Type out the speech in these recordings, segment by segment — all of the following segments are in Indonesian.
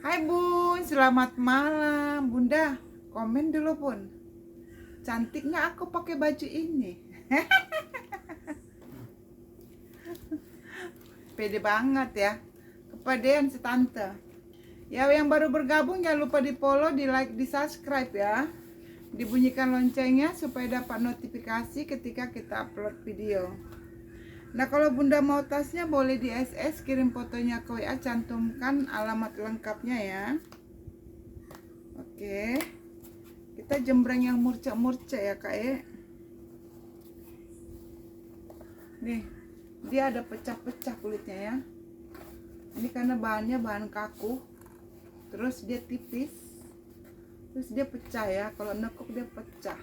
Hai Bun, selamat malam. Bunda, komen dulu Bun. Cantik nggak aku pakai baju ini? Pede banget ya. Kepedean si tante. Ya yang baru bergabung jangan lupa di follow, di like, di subscribe ya. Dibunyikan loncengnya supaya dapat notifikasi ketika kita upload video. Nah kalau Bunda mau tasnya boleh di SS, kirim fotonya ke WA, cantumkan alamat lengkapnya ya. Oke, kita jembreng yang murca-murca ya kak ya. Nih, dia ada pecah-pecah kulitnya ya. Ini karena bahannya bahan kaku, terus dia tipis, terus dia pecah ya. Kalau nekuk dia pecah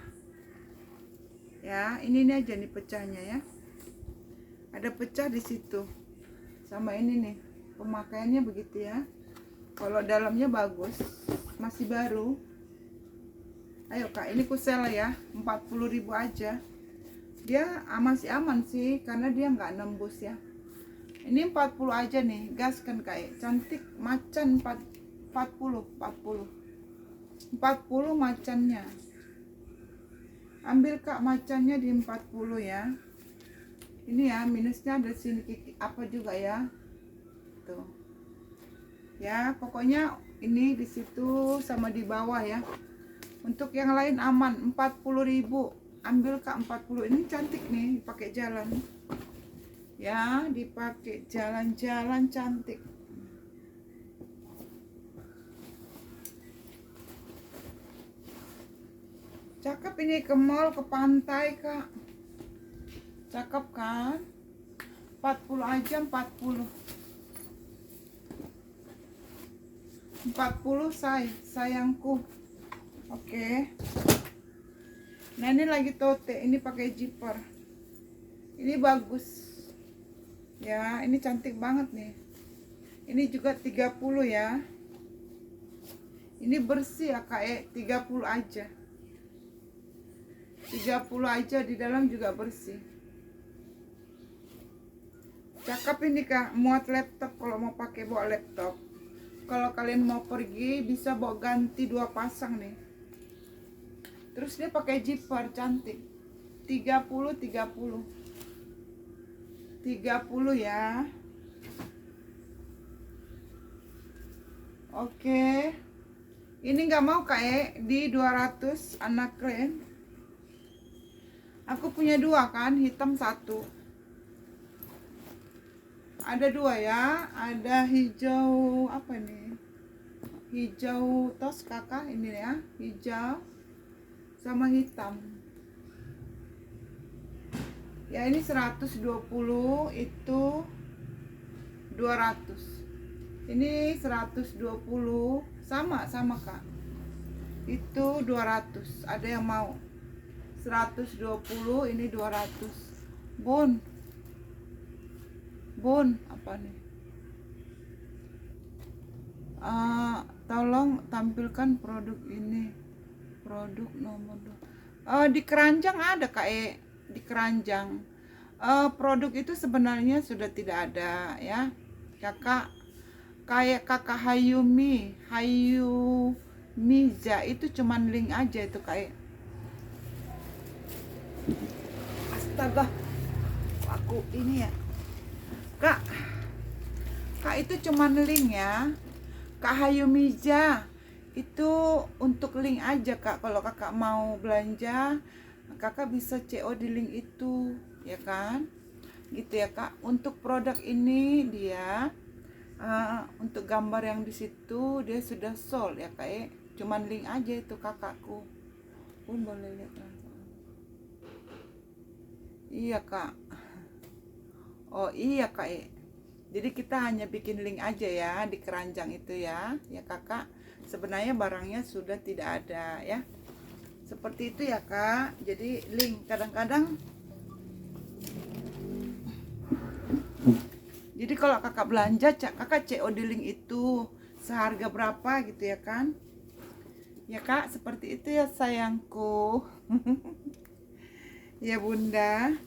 ya. Ini aja nih pecahnya ya, ada pecah di situ. Sama ini nih, pemakaiannya begitu ya. Kalau dalamnya bagus, masih baru. Ayo kak, ini kusel ya, 40.000 aja. Dia masih aman sih, karena dia nggak nembus ya. Ini 40 aja nih, gas kan kak. Cantik macan 40 macannya. Ambil kak macannya di 40 ya. Ini ya, minusnya ada sini apa juga ya. Tuh. Ya, pokoknya ini di situ sama di bawah ya. Untuk yang lain aman, 40.000. Ambil kak 40. Ini cantik nih, dipakai jalan. Ya, dipakai jalan-jalan cantik. Cakep ini, ke mall, ke pantai kak. Cakep kan? 40 aja, 40 sayangku. Oke. Nah ini lagi tote, ini pakai zipper. Ini bagus ya, ini cantik banget nih. Ini juga 30 ya. Ini bersih ya kak, 30 aja. 30 aja, di dalam juga bersih. Cakep ini kak, muat laptop kalau mau pakai bawa laptop. Kalau kalian mau pergi bisa bawa ganti 2 pasang nih. Terus dia pakai zipper cantik. 30 ya. Oke. Ini nggak mau kak di 200 anak keren. Aku punya 2 kan, hitam 1. Ada 2 ya, ada hijau apa nih? Hijau tos kakak ini ya, hijau sama hitam. Ya ini 120, itu 200. Ini 120 sama kak. Itu 200. Ada yang mau? 120, ini 200. Bun, apa nih? Tolong tampilkan produk ini. Produk nomor 2. Di keranjang ada kak di keranjang. Produk itu sebenarnya sudah tidak ada ya. Kakak kayak kakak Hayumiza itu cuman link aja itu kayak. Astaga, aku ini ya kak itu cuman link ya. Kak Hayumiza itu untuk link aja kak. Kalau kakak mau belanja, kakak bisa CO di link itu ya kan, gitu ya kak. Untuk produk ini dia untuk gambar yang di situ dia sudah sold ya kak cuman link aja itu kakakku pun boleh lihat langsung. Iya kak. Oh iya kak jadi kita hanya bikin link aja ya di keranjang itu ya kakak. Sebenarnya barangnya sudah tidak ada ya, seperti itu ya kak. Jadi link kadang-kadang, jadi kalau kakak belanja kakak COD link itu seharga berapa gitu ya kan ya kak. Seperti itu ya sayangku. Ya bunda.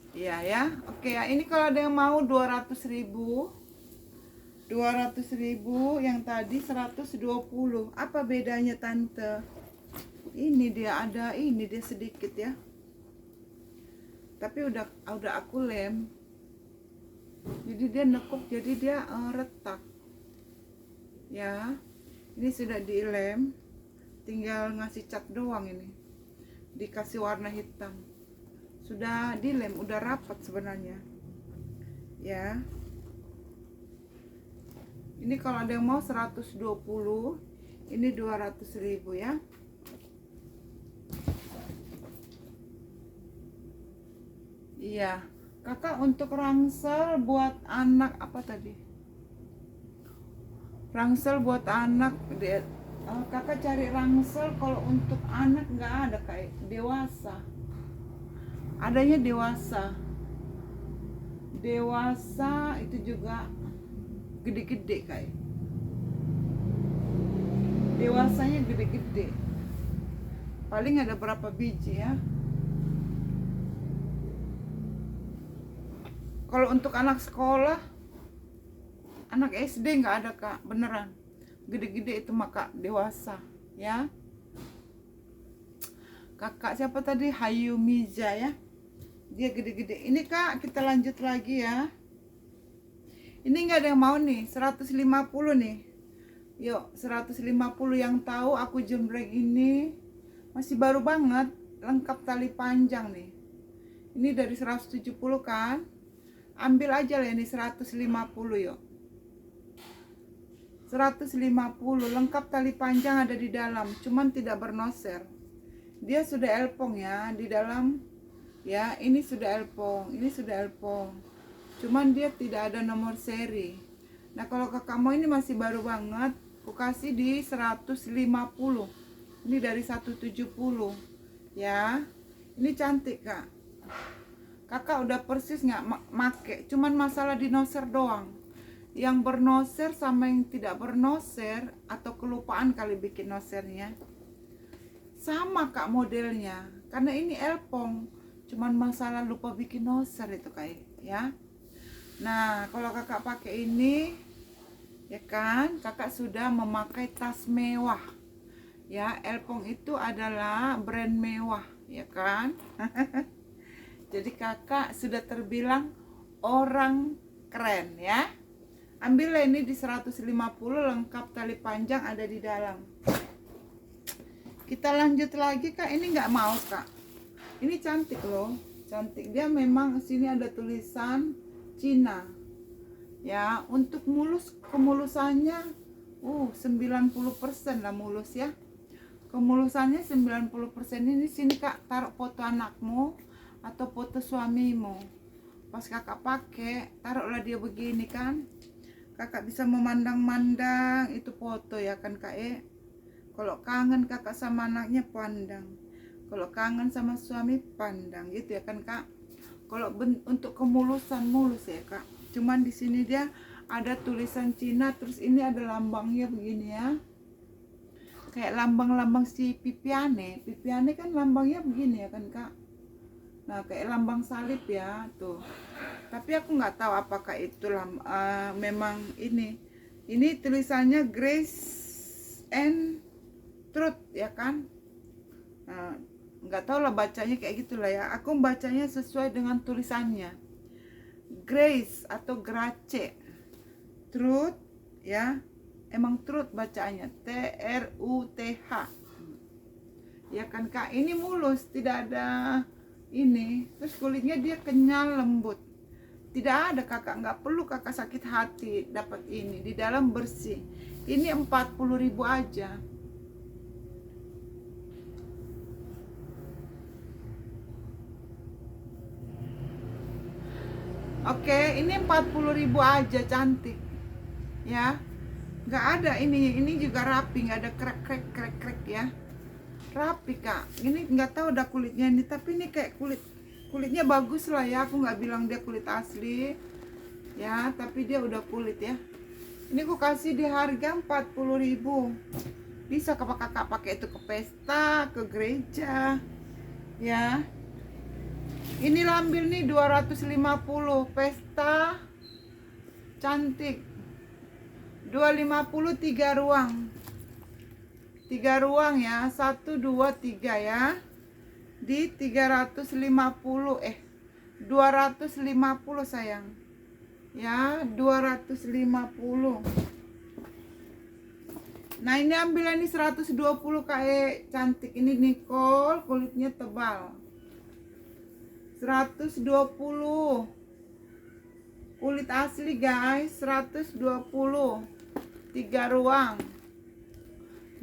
Iya ya, oke ya. Ini kalau ada yang mau 200.000 200.000, yang tadi 120. Apa bedanya tante? Ini dia ada, ini dia sedikit ya. Tapi udah aku lem. Jadi dia nekuk, jadi dia retak. Ya. Ini sudah dilem. Tinggal ngasih cat doang ini. Dikasih warna hitam. Sudah dilem, udah rapat sebenarnya. Ya. Ini kalau ada yang mau 120, ini 200.000 ya. Iya, kakak untuk rangsel buat anak apa tadi? Rangsel buat anak, kakak cari rangsel kalau untuk anak nggak ada, kayak dewasa. Adanya dewasa. Dewasa itu juga gede-gede kayak. Dewasanya gede-gede. Paling ada berapa biji ya? Kalau untuk anak sekolah, anak SD nggak ada kak, beneran. Gede-gede itu maka dewasa, ya. Kakak siapa tadi? Hayu Miza ya. Dia gede-gede. Ini kak, kita lanjut lagi ya. Ini nggak ada yang mau nih, 150 nih. Yuk, 150 yang tahu aku jembreng ini masih baru banget, lengkap tali panjang nih. Ini dari 170 kan? Ambil aja lah ini 150 yuk. 150 lengkap tali panjang ada di dalam, cuman tidak bernoser. Dia sudah elpong ya di dalam. Ya, ini sudah elpong, ini sudah elpong. Cuman dia tidak ada nomor seri. Nah, kalau kakak mau ini masih baru banget, aku kasih di 150. Ini dari 170. Ya. Ini cantik, Kak. Kakak udah persis nggak make, cuman masalah di noser doang. Yang bernoser sama yang tidak bernoser, atau kelupaan kali bikin nosernya, sama kak modelnya, karena ini elpong, cuman masalah lupa bikin noser itu kayak ya. Nah kalau kakak pakai ini ya kan, kakak sudah memakai tas mewah ya. Elpong itu adalah brand mewah ya kan. Jadi kakak sudah terbilang orang keren ya. Ambillah ini di 150, lengkap tali panjang ada di dalam. Kita lanjut lagi kak. Ini nggak mau kak. Ini cantik loh, cantik. Dia memang sini ada tulisan Cina. Ya, untuk mulus, kemulusannya 90% lah mulus ya. Kemulusannya 90%. Ini sini kak, taruh foto anakmu atau foto suamimu. Pas kakak pakai, taruhlah dia begini kan. Kakak bisa memandang-mandang itu foto ya kan kak ya. Kalau kangen kakak sama anaknya pandang. Kalau kangen sama suami pandang gitu ya kan kak. Kalau untuk kemulusan mulus ya kak. Cuman di sini dia ada tulisan Cina, terus ini ada lambangnya begini ya. Kayak lambang-lambang si Pipiane. Pipiane kan lambangnya begini ya kan kak. Nah kayak lambang salib ya tuh. Tapi aku nggak tahu apakah itu memang ini tulisannya Grace and Truth ya kan. Nah, nggak tahu lah bacanya kayak gitulah ya. Aku bacanya sesuai dengan tulisannya, Grace atau Grace, Truth ya. Emang Truth bacanya, TRUTH ya kan kak. Ini mulus, tidak ada ini. Terus kulitnya dia kenyal lembut, tidak ada kakak, nggak perlu kakak sakit hati dapat ini. Di dalam bersih. Ini 40.000 aja. Oke, ini 40.000 aja, cantik ya. Nggak ada ini juga rapi, nggak ada krek ya. Rapi kak. Ini nggak tahu udah kulitnya ini, tapi ini kayak kulitnya bagus lah ya. Aku nggak bilang dia kulit asli ya, tapi dia udah kulit ya. Ini aku kasih di harga 40.000. Bisa kakak pakai itu ke pesta, ke gereja ya. Ini lambil nih 250, pesta cantik. 250 3 ruang. 3 ruang ya. 1 2 3 ya. Di 350 250 sayang. Ya, 250. Nah, ini ambil ini 120 kayak cantik. Ini Nicole, kulitnya tebal. 120. Kulit asli guys, 120. 3 ruang.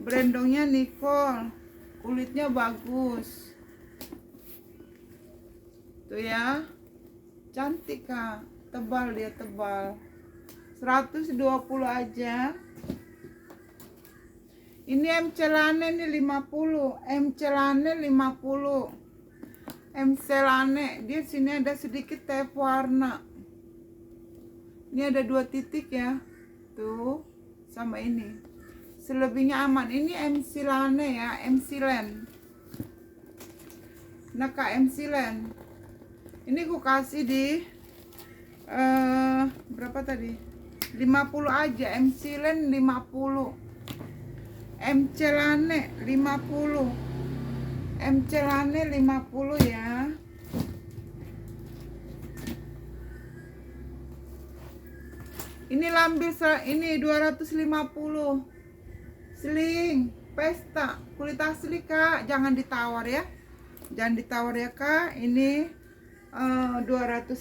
Brandongnya Nicole. Kulitnya bagus. Tuh ya. Cantik Kak. Tebal dia, tebal. 120 aja. Ini M celana nih 50. M celana 50. M celana. Dia sini ada sedikit tep warna. Ini ada 2 titik ya. Tuh. Sama ini. Selebihnya aman. Ini M celana ya. M silen. Nah Kak, M silen. Ini aku kasih di berapa tadi? 50 aja. M silen 50. M celana 50. M celana 50 ya. Ini lambil ini 250. Sling pesta kulit asli Kak, jangan ditawar ya. Jangan ditawar ya Kak. Ini 250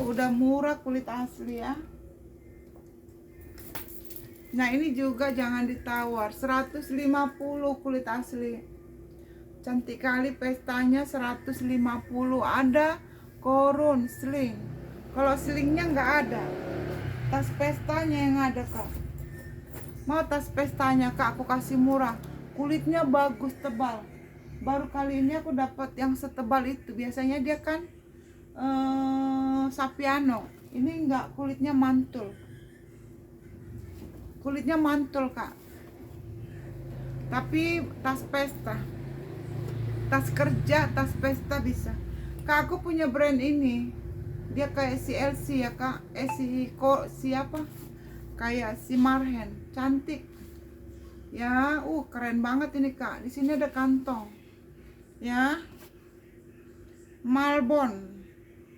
udah murah, kulit asli ya. Nah, ini juga jangan ditawar, 150 kulit asli. Cantik kali pestanya, 150. Ada korun sling. Kalau slingnya nggak ada. Tas pestanya yang ada Kak. Mau tas pestanya Kak, aku kasih murah. Kulitnya bagus, tebal. Baru kali ini aku dapat yang setebal itu. Biasanya dia kan Sapiano. Ini enggak, kulitnya mantul. Kulitnya mantul Kak. Tapi tas pesta, tas kerja, tas pesta bisa. Kak, aku punya brand ini. Dia kayak si LC ya Kak. Siapa? Kayak si Marhen. Cantik. Ya, keren banget ini Kak. Di sini ada kantong. Ya. Malbon.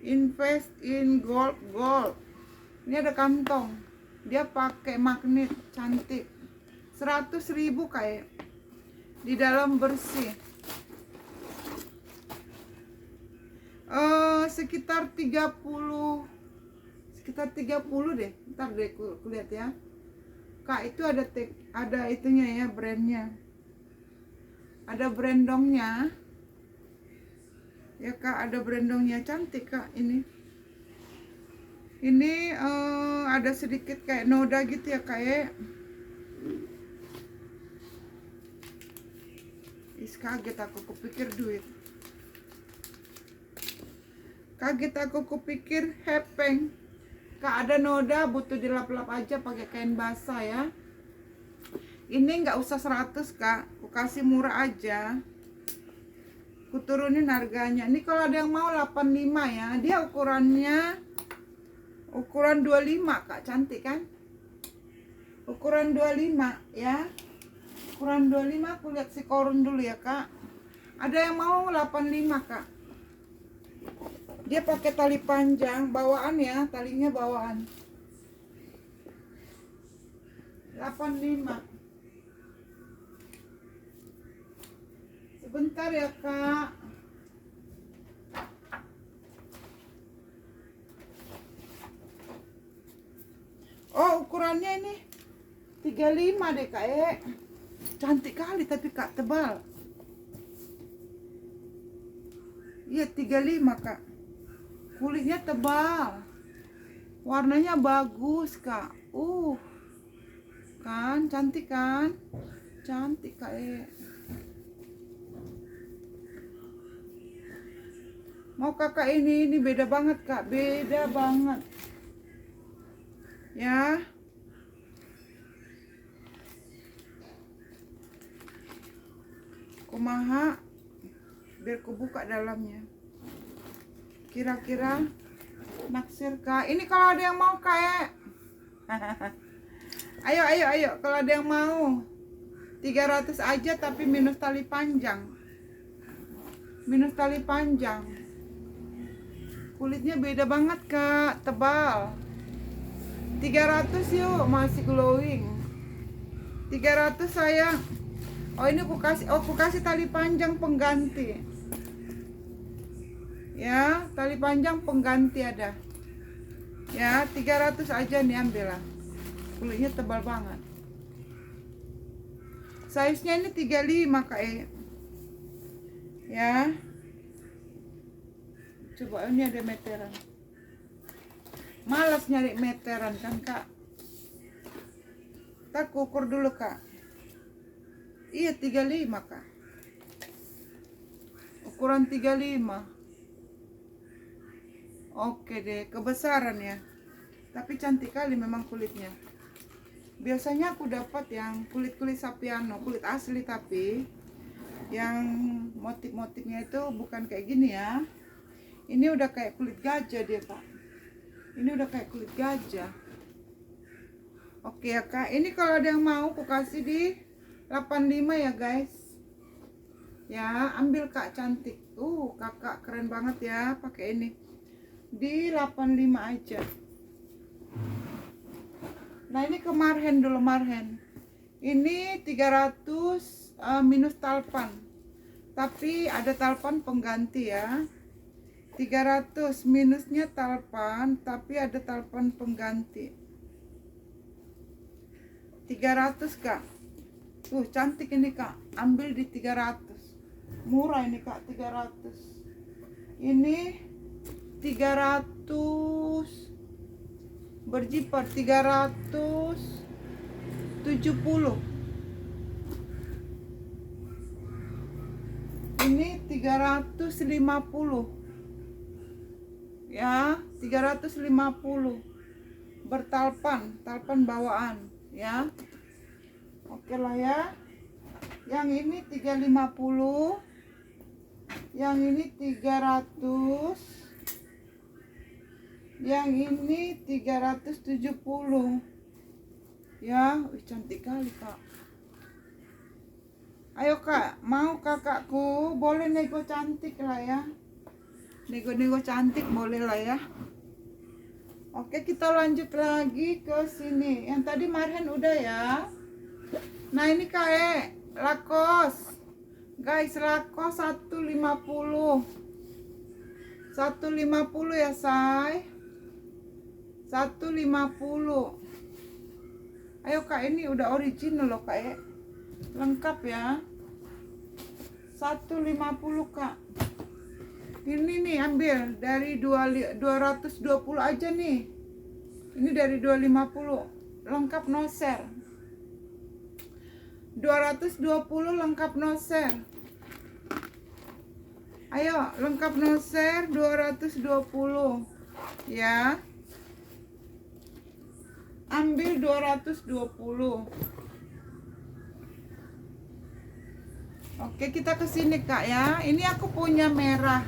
Invest in gold. Ini ada kantong. Dia pakai magnet, cantik. 100.000 kayak. Di dalam bersih. Sekitar 30 deh. Ntar deh aku lihat ya. Kak, itu ada itunya ya, brandnya. Ada brandongnya. Ya Kak, ada brandongnya, cantik Kak ini. Ini ada sedikit kayak noda gitu ya kayak. Kaget aku kupikir duit. Kaget aku kupikir hepeng. Kak, ada noda, butuh dilap-lap aja pakai kain basah ya. Ini nggak usah 100 Kak, aku kasih murah aja. Aku turunin harganya. Ini kalau ada yang mau 85 ya. Dia ukuran 25 Kak, cantik kan? Ukuran 25 ya. Ukuran 25, aku lihat si korun dulu ya Kak. Ada yang mau 85 Kak. Dia pakai tali panjang, bawaan ya, talinya bawaan. 85. Sebentar ya Kak. Oh, ukurannya ini 35 deh Kak. Cantik kali tapi Kak, tebal. Iya, 35 Kak. Kulitnya tebal. Warnanya bagus Kak. Kan cantik kan? Cantik Kak. Mau kakak ini beda banget Kak, beda banget. Ya. Kumaha biar kubuka dalamnya. Kira-kira naksir Kak. Ini kalau ada yang mau kayak Ayo, kalau ada yang mau 300 aja tapi minus tali panjang. Minus tali panjang. Kulitnya beda banget Kak, tebal. 300 yuk, masih glowing. 300 sayang. Oh ini aku kasih tali panjang pengganti. Ya, tali panjang pengganti ada. Ya, 300 aja nih ambil lah. Kulitnya tebal banget. Size-nya ini 35 Kak ya. Coba ini ada meteran. Malas nyari meteran kan Kak. Kita ukur dulu Kak. Iya 35 Kak. Ukuran 35. Oke deh, kebesaran ya. Tapi cantik kali memang kulitnya. Biasanya aku dapat yang kulit-kulit sapiano, kulit asli tapi yang motif-motifnya itu bukan kayak gini ya. Ini udah kayak kulit gajah dia Kak. Ini udah kayak kulit gajah. Oke ya Kak, ini kalau ada yang mau aku kasih di 85 ya guys. Ya, ambil Kak cantik. Kakak keren banget ya pakai ini. Di 85 aja. Nah, ini ke marhen dulu marhen. Ini 300 minus talpan. Tapi ada talpan pengganti ya. 300 minusnya talpan, tapi ada talpan pengganti. 300 Kak. Cantik ini Kak. Ambil di 300. Murah ini Kak, 300. Ini 300 berjiper 370. Ini 350. Ya, 350. Bertalpan, talpan bawaan ya. Oke lah ya. Yang ini 350. Yang ini 300. Yang ini 370. Ya, cantik kali Kak. Ayo Kak, mau kakakku boleh nego cantik lah ya. Nego-nego cantik boleh lah ya. Oke, kita lanjut lagi ke sini. Yang tadi marhen udah ya. Nah, ini Kak Lakos. Guys, Lakos 150. 150 ya, say. 150. Ayo Kak, ini udah original loh Kak lengkap ya. 150 Kak. Ini nih ambil dari 220 aja nih. Ini dari 250 lengkap no share. 220 lengkap no share. Ayo lengkap no share 220 ya. Ambil 220. Oke, kita ke sini Kak ya. Ini aku punya merah.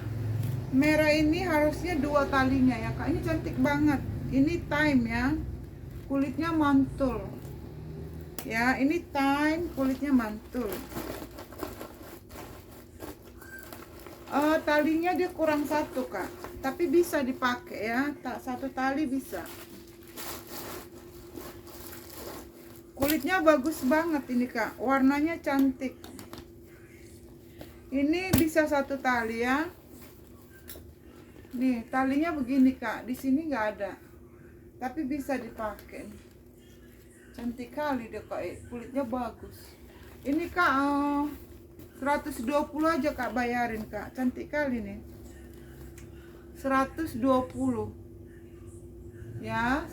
Merah ini harusnya 2 talinya ya Kak. Ini cantik banget. Ini time ya. Kulitnya mantul. Ya, ini time kulitnya mantul. Talinya dia kurang 1 Kak. Tapi bisa dipakai ya. Tak 1 tali bisa. Kulitnya bagus banget ini Kak. Warnanya cantik. Ini bisa 1 tali ya. Nih, talinya begini Kak. Di sini nggak ada. Tapi bisa dipakai. Cantik kali deh Kak. Kulitnya bagus. Ini Kak 120 aja Kak bayarin Kak. Cantik kali nih. 120. Ya.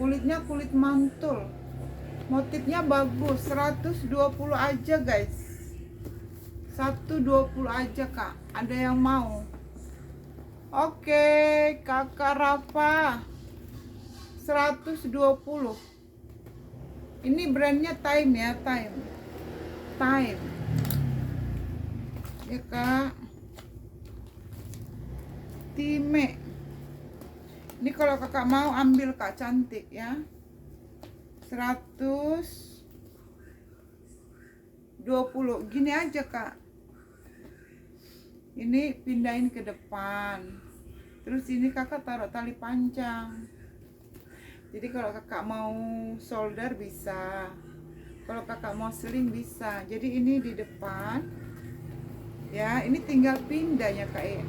Kulitnya kulit mantul. Motifnya bagus. 120 aja guys. 120 aja Kak. Ada yang mau? Oke, Kakak Rafa 120. Ini brandnya Time ya, Time. Time. Ya Kak. Time. Ini kalau Kakak mau ambil Kak, cantik ya. 120. Gini aja kak, ini pindahin ke depan, terus ini kakak taruh tali panjang. Jadi kalau kakak mau solder bisa, kalau kakak mau seling bisa. Jadi ini di depan ya, ini tinggal pindah ya kak ya,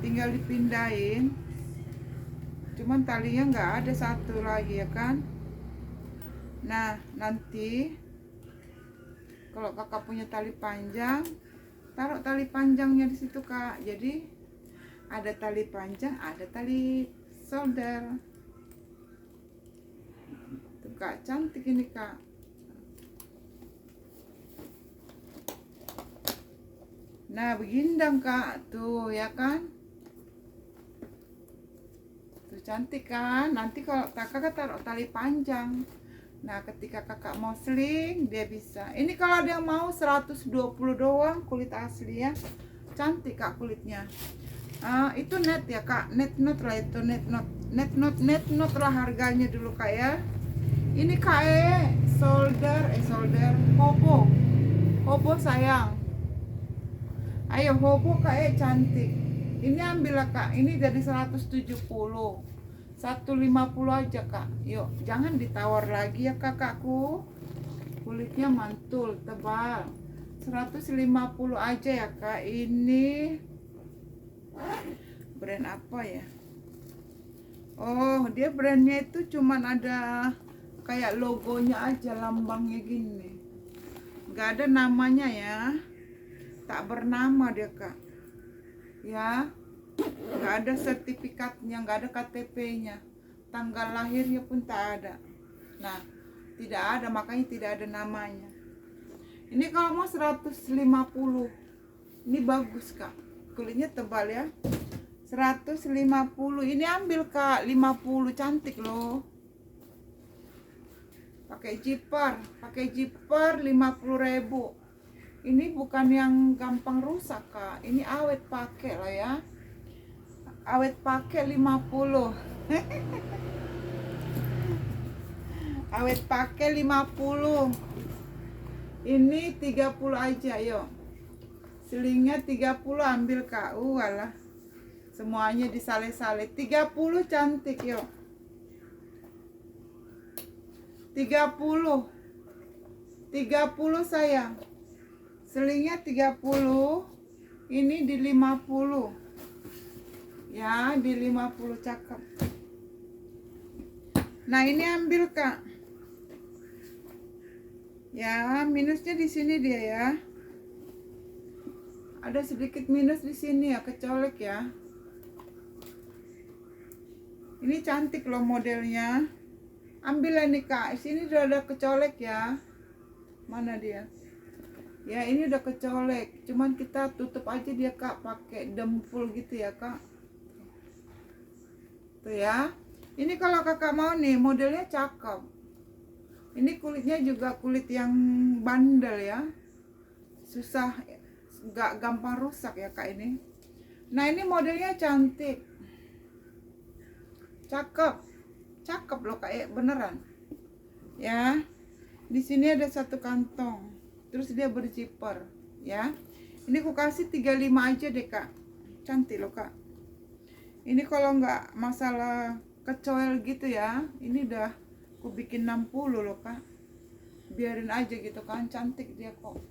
tinggal dipindahin, cuman talinya nggak ada satu lagi ya kan. Nah nanti kalau kakak punya tali panjang, taruh tali panjangnya di situ kak. Jadi ada tali panjang, ada tali solder. Tuh kak, cantik ini kak. Nah begini dong kak, tuh ya kan, tuh cantik kan. Nanti kalau kakak taruh tali panjang, nah ketika kakak mau seling dia bisa. Ini kalau dia mau 120 doang kulit asli ya, cantik kak kulitnya. Itu net ya kak, net lah itu, net lah harganya dulu kak ya. Ini kak solder hobo sayang, ayo hobo kak cantik. Ini ambil lah kak, ini dari 170, 150 aja kak. Yuk jangan ditawar lagi ya kakakku, kulitnya mantul tebal. 150 aja ya kak. Ini brand apa ya? Oh dia brandnya itu cuman ada kayak logonya aja, lambangnya gini, nggak ada namanya ya, tak bernama dia kak ya. Nggak ada sertifikatnya, nggak ada KTP-nya, tanggal lahirnya pun tak ada. Nah tidak ada, makanya tidak ada namanya. Ini kalau mau 150, ini bagus kak, kulitnya tebal ya. 150 ini ambil kak, 50 cantik loh. Pakai zipper 50.000. Ini bukan yang gampang rusak kak, ini awet pakai lah ya. Awet pakai 50. Awet pakai 50. Ini 30 aja yuk. Selingnya 30 ambil kak. Walah. Semuanya disale-sale. 30 cantik yuk. 30 sayang. Selingnya 30. Ini di 50. Ya, di 50 cakep. Nah, ini ambil kak. Ya, minusnya di sini dia ya. Ada sedikit minus di sini ya, kecolek ya. Ini cantik loh modelnya. Ambil nih kak. Sini udah ada kecolek ya. Mana dia? Ya, ini udah kecolek. Cuman kita tutup aja dia kak, pakai dempul gitu ya kak. Tuh ya. Ini kalau kakak mau nih, modelnya cakep. Ini kulitnya juga kulit yang bandel ya. Susah, gak gampang rusak ya kak ini. Nah ini modelnya cantik. Cakep loh kak, beneran. Ya. Di sini ada satu kantong. Terus dia berzipper ya. Ini aku kasih 35 aja deh kak. Cantik loh kak. Ini kalau nggak masalah kecoel gitu ya, ini udah aku bikin 60 loh kak. Biarin aja gitu kan, cantik dia kok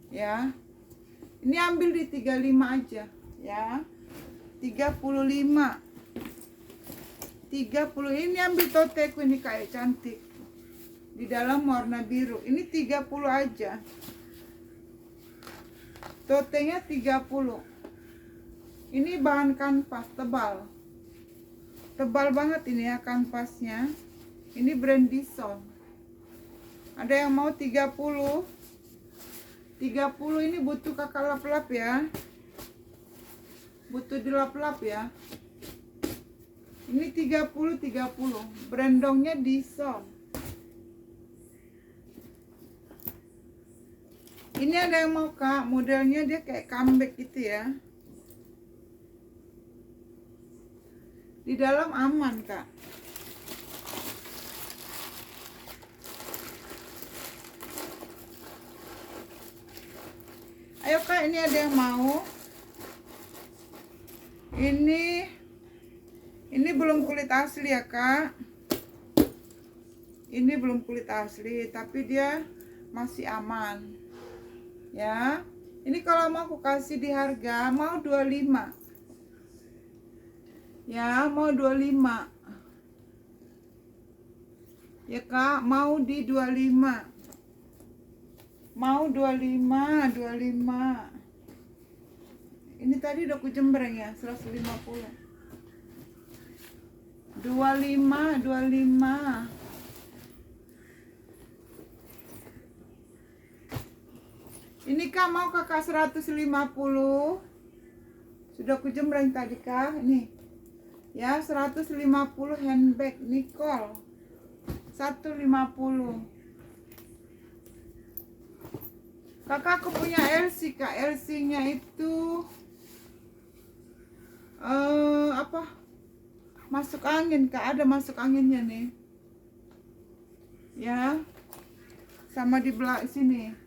ya. Ini ambil di 35 aja ya. 35 ini ambil toteku ini kayak cantik, di dalam warna biru. Ini 30 aja, totenya 30. Ini bahan kanvas tebal banget ini ya kanvasnya. Ini brand Dison. Ada yang mau 30 ini butuh kakak lap-lap ya, butuh dilap-lap ya. Ini 30 brandongnya Dison. Ini ada yang mau kak, modelnya dia kayak comeback gitu ya. Di dalam aman kak. kak, ini ada yang mau. Ini belum kulit asli ya kak. Ini belum kulit asli, tapi dia masih aman. Ya. Ini kalau mau aku kasih di harga mau 25. Ya, mau 25. Ya kak, mau di 25. Mau 25. Ini tadi udah aku jembreng ya, 150. 25. Ini kak mau kakak 150. Sudah aku jembreng tadi kak. Nih. Ya, 150 handbag Nicole. 150. Kakak aku punya LC kak. LC-nya itu apa? Masuk angin kak. Ada masuk anginnya nih. Ya. Sama di belakang sini.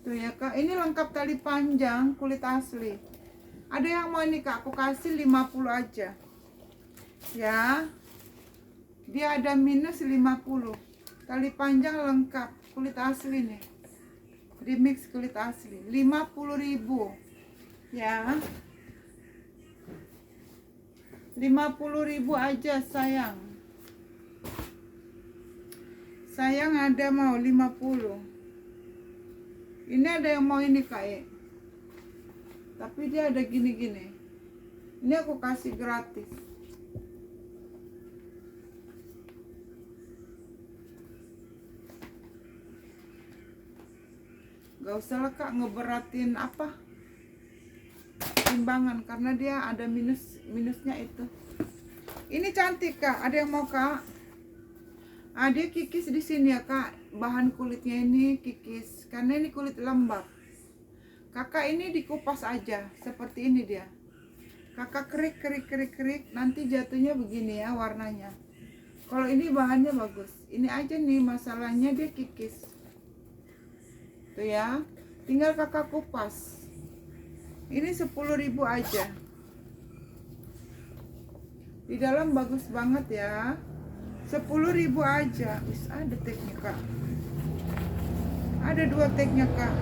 Tuh ya kak, ini lengkap tali panjang kulit asli. Ada yang mau ini kak, aku kasih 50 aja. Ya. Dia ada minus 50. Tali panjang lengkap kulit asli nih. Remix kulit asli 50.000. Ya. 50.000 aja sayang. Sayang ada mau 50. Ini ada yang mau ini kak. Tapi dia ada gini-gini. Ini aku kasih gratis. Gak usah lah kak ngeberatin apa timbangan, karena dia ada minusnya itu. Ini cantik kak. Ada yang mau kak? Dia kikis di sini ya kak. Bahan kulitnya ini kikis karena ini kulit lembab. Kakak ini dikupas aja seperti ini dia. Kakak kerik. Nanti jatuhnya begini ya warnanya. Kalau ini bahannya bagus. Ini aja nih masalahnya dia kikis. Tuh ya. Tinggal kakak kupas. Ini 10.000 aja. Di dalam bagus banget ya. 10.000 aja. Wis ada tagnya kak. Ada 2 tagnya kak.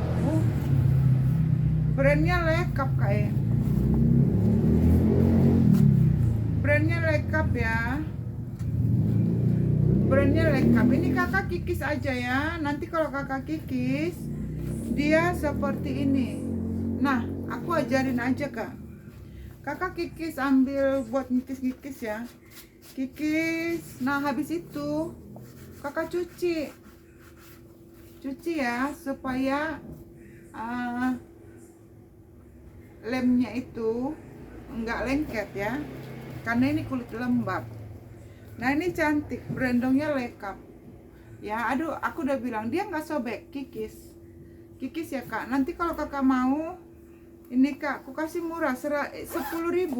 Brandnya Lekap kak ya. Brandnya Lekap ya. Brandnya Lekap. Ini kakak kikis aja ya. Nanti kalau kakak kikis dia seperti ini. Nah, aku ajarin aja kak. Kakak kikis, ambil buat ngikis-ngikis ya. Kikis. Nah, habis itu kakak cuci ya supaya lemnya itu enggak lengket ya, karena ini kulit lembab. Nah, ini cantik, brandongnya Lekap ya. Aduh, aku udah bilang dia nggak sobek. Kikis ya kak. Nanti kalau kakak mau ini kak, aku kasih murah 10.000.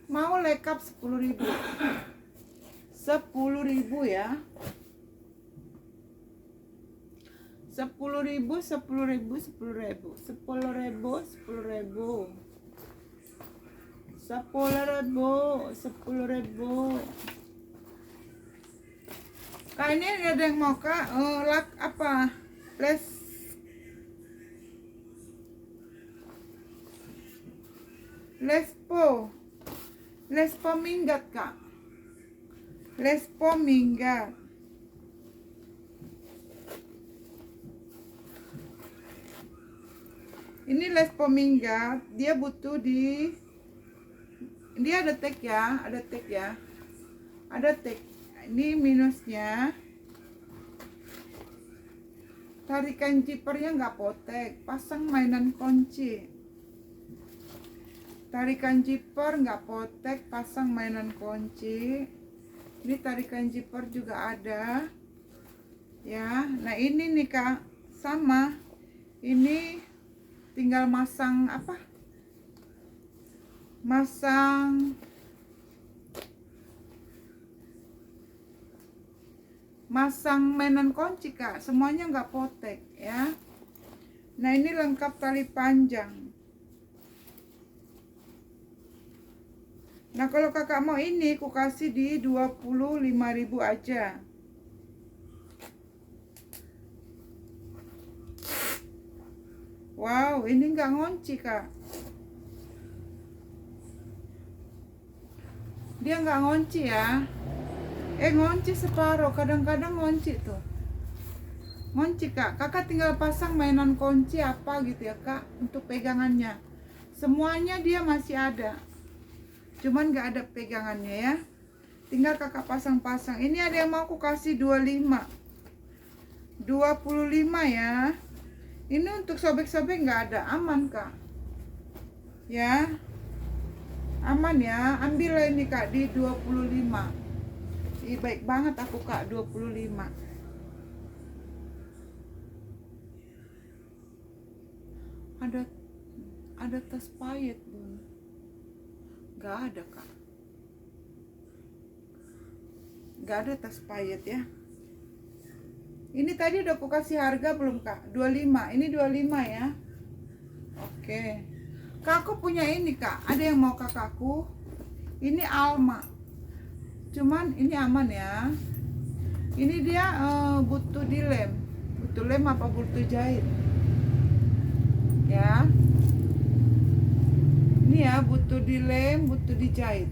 Mau Lekap 10.000. 10.000 ya. 10.000. 10.000. Kak, ini ada yang mau kak? Lak apa? Lespo minggat kak. Lespo minggat. Ini Lespo minggat. Dia butuh dia ada tag ya. Ada tag. Ini minusnya. Tarikan jipernya nggak potek. Pasang mainan kunci. Tarikan zipper nggak potek, pasang mainan kunci. Ini tarikan zipper juga ada ya. Nah, ini nih kak, sama ini tinggal masang apa, masang mainan kunci kak. Semuanya nggak potek ya. Nah ini lengkap tali panjang. Nah kalau kakak mau ini aku kasih di 25.000 aja. Wow, ini nggak ngunci kak. Dia nggak ngunci ya. Ngunci separuh, kadang-kadang ngunci tuh. Ngunci kak, kakak tinggal pasang mainan kunci apa gitu ya kak, untuk pegangannya. Semuanya dia masih ada. Cuman nggak ada pegangannya ya. Tinggal kakak pasang-pasang. Ini ada yang mau aku kasih 25 ya. Ini untuk sobek-sobek nggak ada, aman kak. Ya, aman ya. Ambil ini kak di 25. Ih, baik banget aku kak 25. Ada tas payet bun. Nggak ada kak. Nggak ada tas payet ya. Ini tadi udah aku kasih harga belum kak? 25. Ini 25 ya. Oke. Kak aku punya ini kak. Ada yang mau kakakku? Ini Alma. Cuman ini aman ya. Ini dia butuh dilem. Butuh lem apa butuh jahit? Ya. Ini ya butuh dilem, butuh dijahit.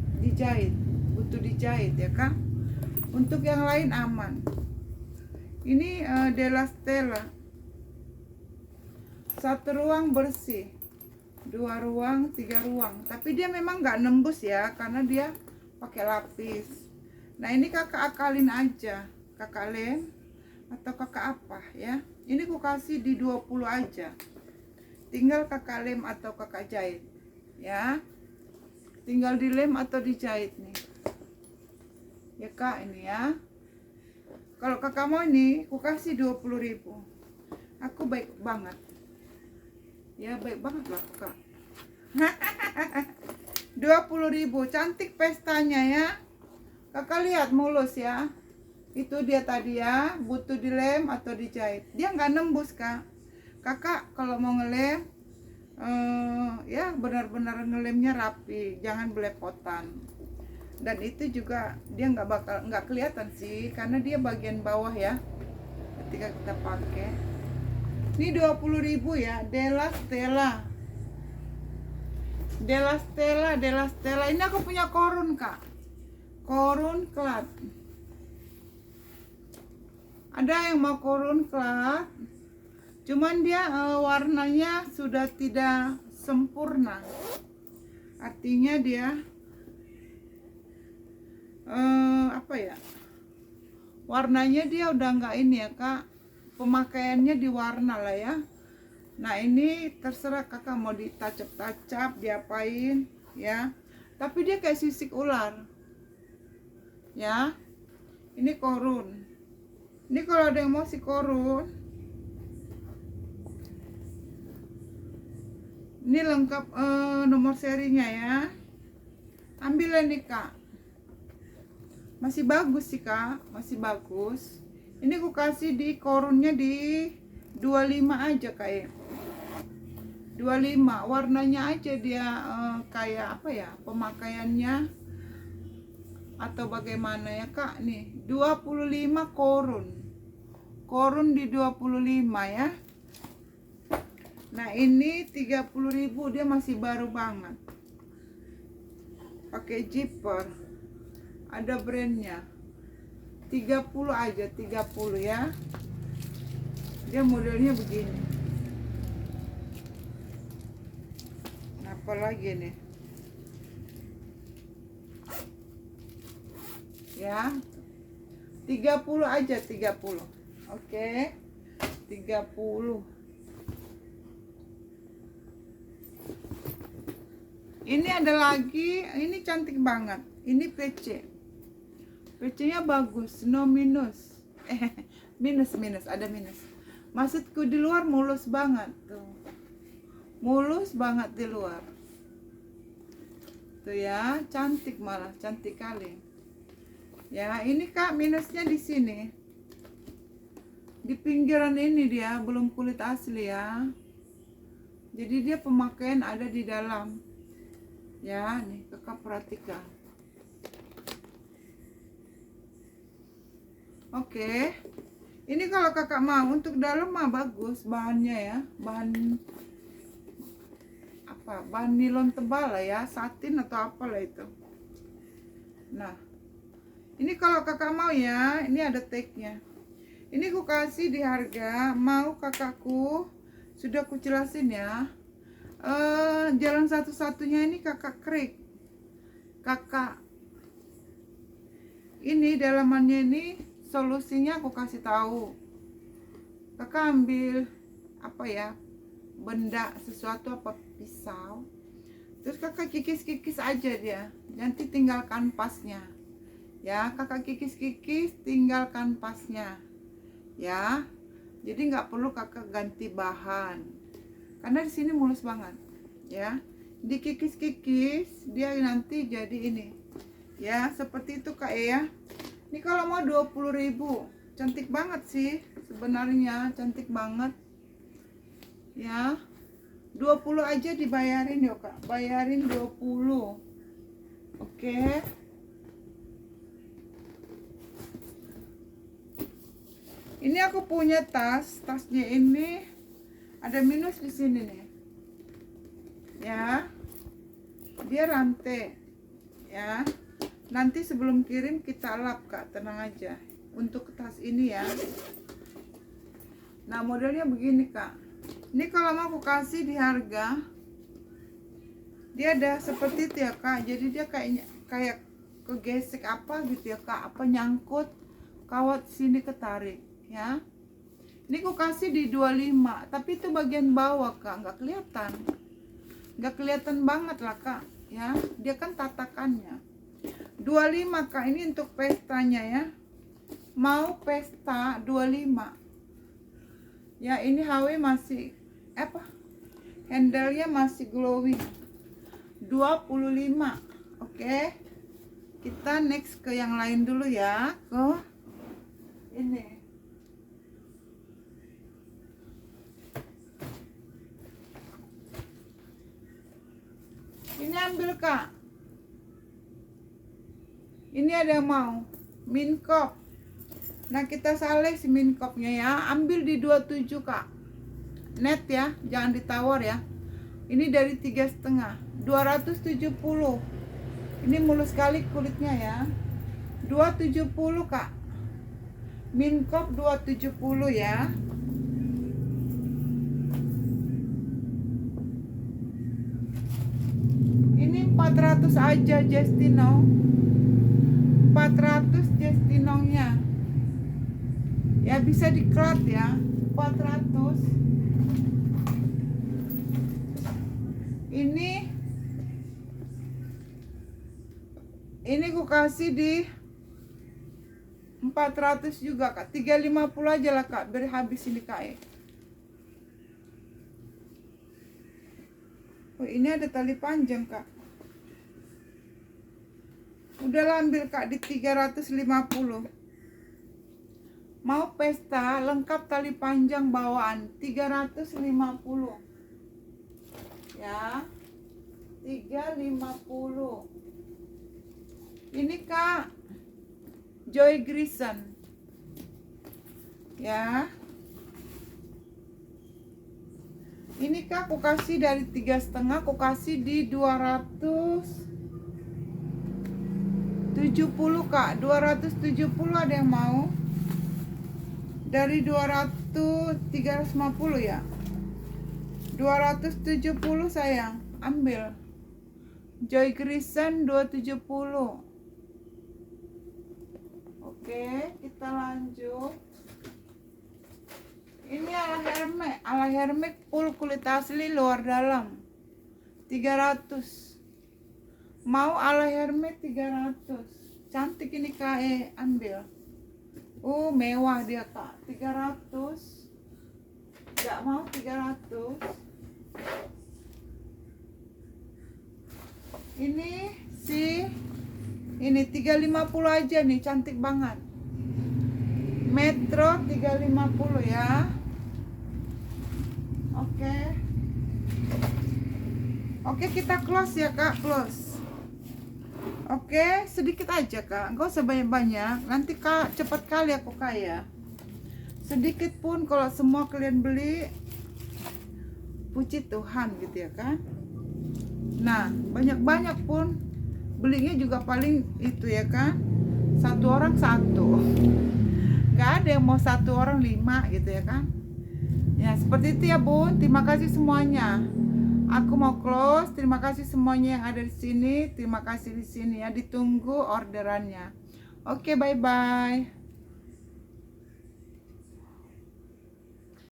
Butuh dijahit ya kak. Untuk yang lain aman. Ini Della Stella. 1 ruang bersih, 2 ruang, 3 ruang. Tapi dia memang nggak nembus ya, karena dia pakai lapis. Nah ini kakak akalin aja, kakak lem atau kakak apa ya. Ini aku kasih di 20 aja. Tinggal kakak lem atau kakak jahit ya. Tinggal dilem atau dijahit nih. Ya kak ini ya. Kalau kakak mau ini, aku kasih 20.000. Aku baik banget. Ya baik banget lah kak. 20.000, cantik pestanya ya. Kakak lihat mulus ya. Itu dia tadi ya, butuh dilem atau dijahit. Dia nggak nembus kak. Kakak kalau mau ngelem, ya benar-benar ngelemnya rapi, jangan belepotan. Dan itu juga dia nggak kelihatan sih, karena dia bagian bawah ya ketika kita pakai. Ini 20.000 ya. Della Stella. Ini aku punya korun kak, korun klat. Ada yang mau korun klat, cuman dia warnanya sudah tidak sempurna. Artinya dia apa ya, warnanya dia udah nggak ini ya kak, pemakaiannya di warna lah ya. Nah ini terserah kakak mau ditacap-tacap, diapain ya, tapi dia kayak sisik ular ya. Ini korun. Ini kalau ada yang mau si korun, ini lengkap nomor serinya ya. Ambil ini kak, masih bagus sih kak, masih bagus. Ini aku kasih di korunnya di 25 aja kayak 25. Warnanya aja dia kayak apa ya, pemakaiannya atau bagaimana ya kak. Nih 25 korun di 25 ya. Nah ini 30.000, dia masih baru banget, pakai zipper, ada brandnya. 30 aja, 30 ya. Dia modelnya begini. Nah, apa lagi nih ya, 30 aja, 30. Oke, 30. Ini ada lagi, ini cantik banget. Ini PC-nya bagus, no minus. Minus, ada minus. Maksudku di luar mulus banget tuh. Mulus banget di luar. Tuh ya, cantik, malah cantik kali. Ya, ini kak minusnya di sini. Di pinggiran ini dia belum kulit asli ya. Jadi dia pemakaian ada di dalam. Ya, nih kakak perhatikan. Oke. Ini kalau kakak mau untuk dalam mah bagus bahannya ya. Bahan apa? Bahan nilon tebal lah ya, satin atau apalah itu. Nah, ini kalau kakak mau ya, ini ada tagnya. Ini aku kasih di harga, mau kakakku, sudah aku jelasin ya. Jalan satu-satunya ini kakak krik. Kakak ini dalamannya ini solusinya aku kasih tahu. Kakak ambil apa ya? Benda sesuatu apa pisau. Terus kakak kikis-kikis aja dia. Nanti tinggal kanvasnya. Ya, kakak kikis-kikis tinggal kanvasnya. Ya, jadi nggak perlu kakak ganti bahan karena di sini mulus banget ya. Dikikis-kikis dia nanti jadi ini ya, seperti itu kak ya. Ini kalau mau 20.000, cantik banget sih sebenarnya, cantik banget ya. 20 aja dibayarin yuk kak, bayarin 20. Oke. Ini aku punya tasnya ini ada minus di sini nih. Ya. Dia rantai. Ya. Nanti sebelum kirim kita lap kak, tenang aja. Untuk tas ini ya. Nah, modelnya begini kak. Ini kalau mau aku kasih di harga, dia ada seperti itu ya kak. Jadi dia kayak kegesek apa gitu ya kak, apa nyangkut kawat sini ketarik ya. Ini aku kasih di 25, tapi itu bagian bawah kak, nggak kelihatan banget lah kak ya. Dia kan tatakannya 25 kak. Ini untuk pestanya ya, mau pesta 25 ya. Ini HW masih apa, handle-nya masih glowing 25. Oke, kita next ke yang lain dulu ya, ke ini. Ini ambil kak. Ini ada yang mau minkop. Nah, kita saleh si minkopnya ya. Ambil di 27 kak. Net ya, jangan ditawar ya. Ini dari 3,5, 270. Ini mulus sekali kulitnya ya. 270 kak. Minkop 270 ya. Ini 400 aja Justino. 400 Justinonya. Ya bisa diklat ya. 400. Ini ku kasih di 400 juga kak. 350 aja lah kak, biar habis ini kak. Oh, ini ada tali panjang kak. Udah lah, ambil kak di 350. Mau pesta lengkap tali panjang bawaan 350 ya. 350. Ini kak Joy Grison ya. Ini kak aku kasih dari 3,5, aku kasih di 270 kak. 270 ada yang mau? Dari 350 ya. 270 sayang, ambil. Joy Grison 270. Oke, kita lanjut. Ini ala Hermes full kulit asli luar dalam 300. Mau ala Hermes 300. Cantik ini kak, ambil. Mewah dia kak, 300. Gak mau 300. Ini 350 aja nih, cantik banget. Metro 350 ya. Oke. Oke, kita close ya kak, close. Oke, sedikit aja kak, nggak usah banyak-banyak. Nanti kak cepat kali aku kaya. Sedikit pun kalau semua kalian beli, puji Tuhan gitu ya kan. Nah, banyak-banyak pun belinya juga paling itu ya kan, satu orang satu. Nggak ada yang mau satu orang 5 gitu ya kan. Ya seperti itu ya bun. Terima kasih semuanya. Aku mau close. Terima kasih semuanya yang ada di sini. Terima kasih di sini ya. Ditunggu orderannya. Oke, bye bye.